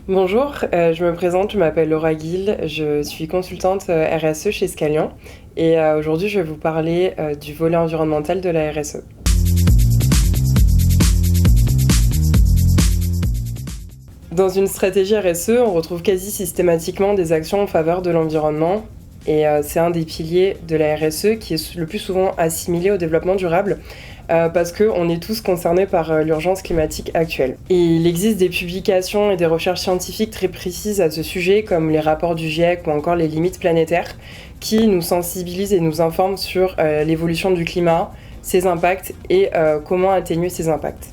Bonjour, je me présente, je m'appelle Laura Guil, je suis consultante RSE chez Scalian et aujourd'hui je vais vous parler du volet environnemental de la RSE. Dans une stratégie RSE, on retrouve quasi systématiquement des actions en faveur de l'environnement et c'est un des piliers de la RSE qui est le plus souvent assimilé au développement durable. Parce qu'on est tous concernés par l'urgence climatique actuelle. Et il existe des publications et des recherches scientifiques très précises à ce sujet, comme les rapports du GIEC ou encore les limites planétaires, qui nous sensibilisent et nous informent sur l'évolution du climat, ses impacts et comment atténuer ces impacts.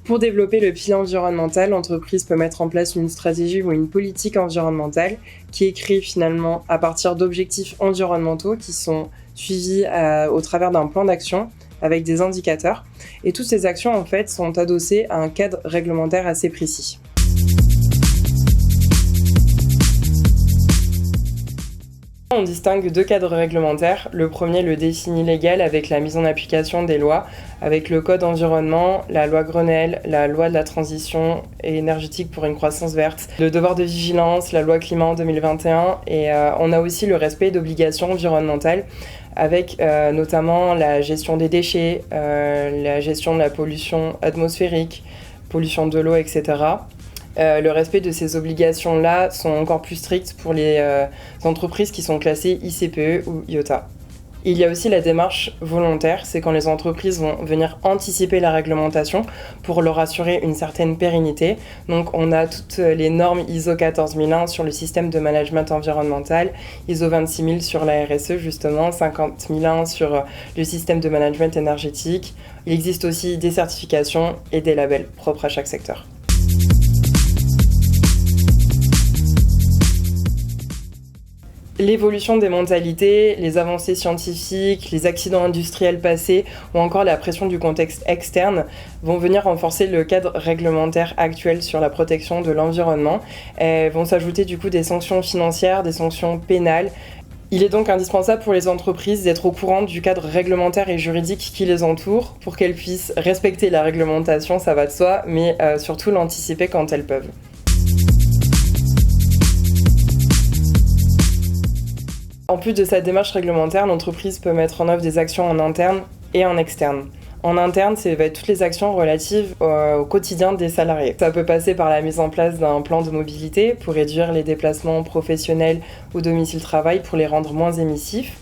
Pour développer le pilier environnemental, l'entreprise peut mettre en place une stratégie ou une politique environnementale qui est créée finalement à partir d'objectifs environnementaux qui sont suivis au travers d'un plan d'action avec des indicateurs. Et toutes ces actions en fait sont adossées à un cadre réglementaire assez précis. On distingue deux cadres réglementaires. Le premier, le définit légal avec la mise en application des lois, avec le Code environnement, la loi Grenelle, la loi de la transition énergétique pour une croissance verte, le devoir de vigilance, la loi climat en 2021 et on a aussi le respect d'obligations environnementales avec notamment la gestion des déchets, la gestion de la pollution atmosphérique, pollution de l'eau, etc. Le respect de ces obligations-là sont encore plus strictes pour les entreprises qui sont classées ICPE ou IOTA. Il y a aussi la démarche volontaire, c'est quand les entreprises vont venir anticiper la réglementation pour leur assurer une certaine pérennité. Donc on a toutes les normes ISO 14001 sur le système de management environnemental, ISO 26000 sur la RSE justement, 50001 sur le système de management énergétique. Il existe aussi des certifications et des labels propres à chaque secteur. L'évolution des mentalités, les avancées scientifiques, les accidents industriels passés ou encore la pression du contexte externe vont venir renforcer le cadre réglementaire actuel sur la protection de l'environnement. Elles vont s'ajouter du coup des sanctions financières, des sanctions pénales. Il est donc indispensable pour les entreprises d'être au courant du cadre réglementaire et juridique qui les entoure pour qu'elles puissent respecter la réglementation, ça va de soi, mais surtout l'anticiper quand elles peuvent. En plus de cette démarche réglementaire, l'entreprise peut mettre en œuvre des actions en interne et en externe. En interne, ça va être toutes les actions relatives au quotidien des salariés. Ça peut passer par la mise en place d'un plan de mobilité pour réduire les déplacements professionnels ou domicile-travail pour les rendre moins émissifs.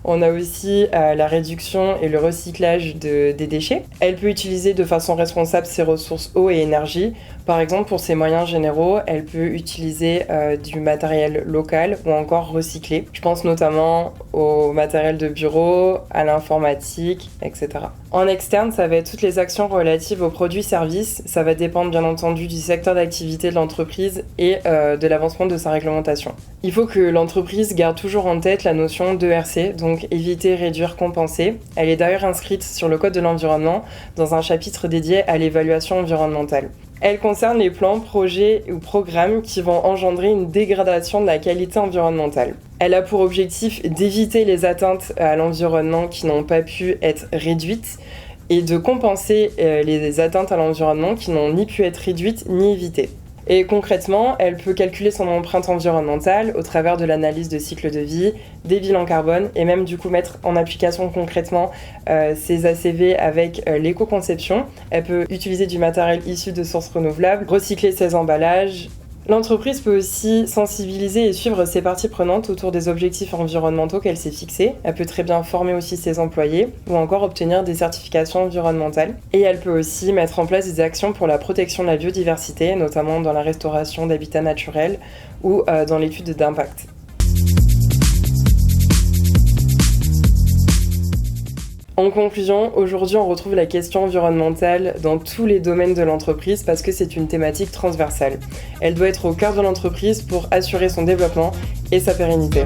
On a aussi la réduction et le recyclage des déchets. Elle peut utiliser de façon responsable ses ressources eau et énergie. Par exemple, pour ses moyens généraux, elle peut utiliser du matériel local ou encore recyclé. Je pense notamment au matériel de bureau, à l'informatique, etc. En externe, ça va être toutes les actions relatives aux produits-services. Ça va dépendre bien entendu du secteur d'activité de l'entreprise et de l'avancement de sa réglementation. Il faut que l'entreprise garde toujours en tête la notion d'ERC, donc éviter, réduire, compenser. Elle est d'ailleurs inscrite sur le Code de l'environnement dans un chapitre dédié à l'évaluation environnementale. Elle concerne les plans, projets ou programmes qui vont engendrer une dégradation de la qualité environnementale. Elle a pour objectif d'éviter les atteintes à l'environnement qui n'ont pas pu être réduites et de compenser les atteintes à l'environnement qui n'ont ni pu être réduites ni évitées. Et concrètement, elle peut calculer son empreinte environnementale au travers de l'analyse de cycle de vie, des bilans carbone et même du coup mettre en application concrètement ses ACV avec l'éco-conception. Elle peut utiliser du matériel issu de sources renouvelables, recycler ses emballages. L'entreprise peut aussi sensibiliser et suivre ses parties prenantes autour des objectifs environnementaux qu'elle s'est fixés. Elle peut très bien former aussi ses employés ou encore obtenir des certifications environnementales. Et elle peut aussi mettre en place des actions pour la protection de la biodiversité, notamment dans la restauration d'habitats naturels ou dans l'étude d'impact. En conclusion, aujourd'hui on retrouve la question environnementale dans tous les domaines de l'entreprise parce que c'est une thématique transversale. Elle doit être au cœur de l'entreprise pour assurer son développement et sa pérennité.